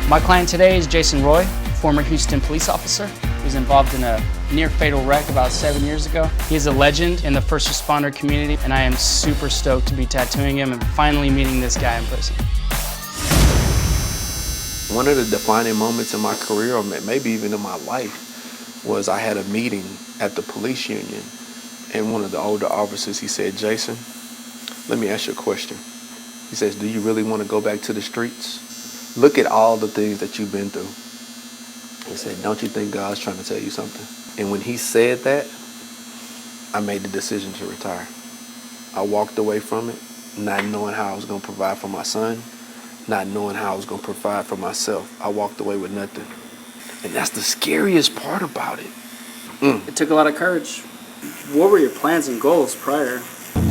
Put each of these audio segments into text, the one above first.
My client today is Jason Roy, former Houston police officer. He was involved in a near-fatal wreck about 7 years ago. He is a legend in the first responder community, and I am super stoked to be tattooing him and finally meeting this guy in person. One of the defining moments in my career, or maybe even in my life, was I had a meeting at the police union, and one of the older officers, he said, "Jason, let me ask you a question." He says, "Do you really want to go back to the streets? Look at all the things that you've been through." He said, "Don't you think God's trying to tell you something?" And when he said that, I made the decision to retire. I walked away from it, not knowing how I was going to provide for my son, not knowing how I was going to provide for myself. I walked away with nothing. And that's the scariest part about it. It took a lot of courage. What were your plans and goals prior?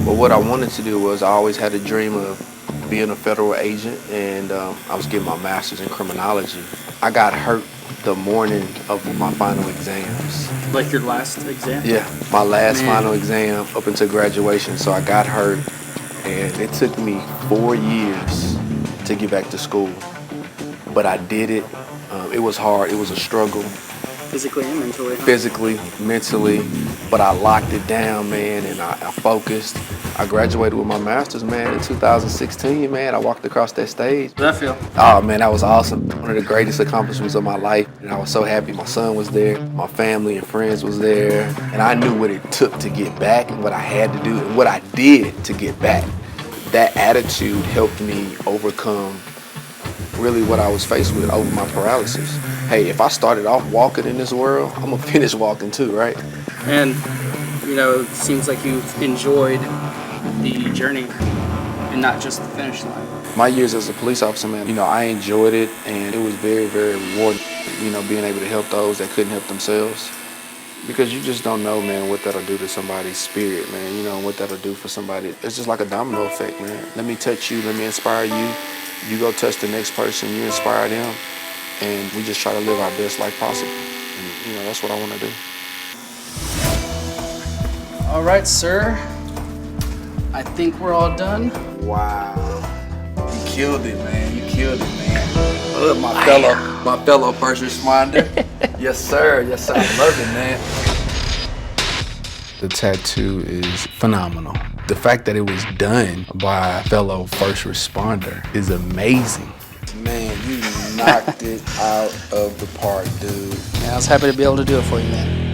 But what I wanted to do was I always had a dream of being a federal agent, and I was getting my master's in criminology. I got hurt the morning of my final exams. Like your last exam? Yeah, my last final exam up until graduation. So I got hurt, and it took me 4 years to get back to school. But I did it. It was hard. It was a struggle. Physically and mentally? Huh? Physically, mentally, but I locked it down, man, and I focused. I graduated with my master's, man, in 2016, man. I walked across that stage. How did that feel? Oh, man, that was awesome. One of the greatest accomplishments of my life. And I was so happy my son was there, my family and friends was there, and I knew what it took to get back and what I had to do and what I did to get back. That attitude helped me overcome really what I was faced with over my paralysis. Hey, if I started off walking in this world, I'm gonna finish walking too, right? And, you know, it seems like you've enjoyed the journey and not just the finish line. My years as a police officer, man, you know, I enjoyed it, and it was very, very rewarding, you know, being able to help those that couldn't help themselves. Because you just don't know, man, what that'll do to somebody's spirit, man, you know, what that'll do for somebody. It's just like a domino effect, man. Let me touch you, let me inspire you. You go touch the next person, you inspire them, and we just try to live our best life possible. And, you know, that's what I want to do. All right, sir. I think we're all done. Wow. You killed it, man. You killed it, man. My fellow first responder. Yes, sir. Yes, sir. I love it, man. The tattoo is phenomenal. The fact that it was done by a fellow first responder is amazing. Man, you knocked it out of the park, dude. Yeah, I was happy to be able to do it for you, man.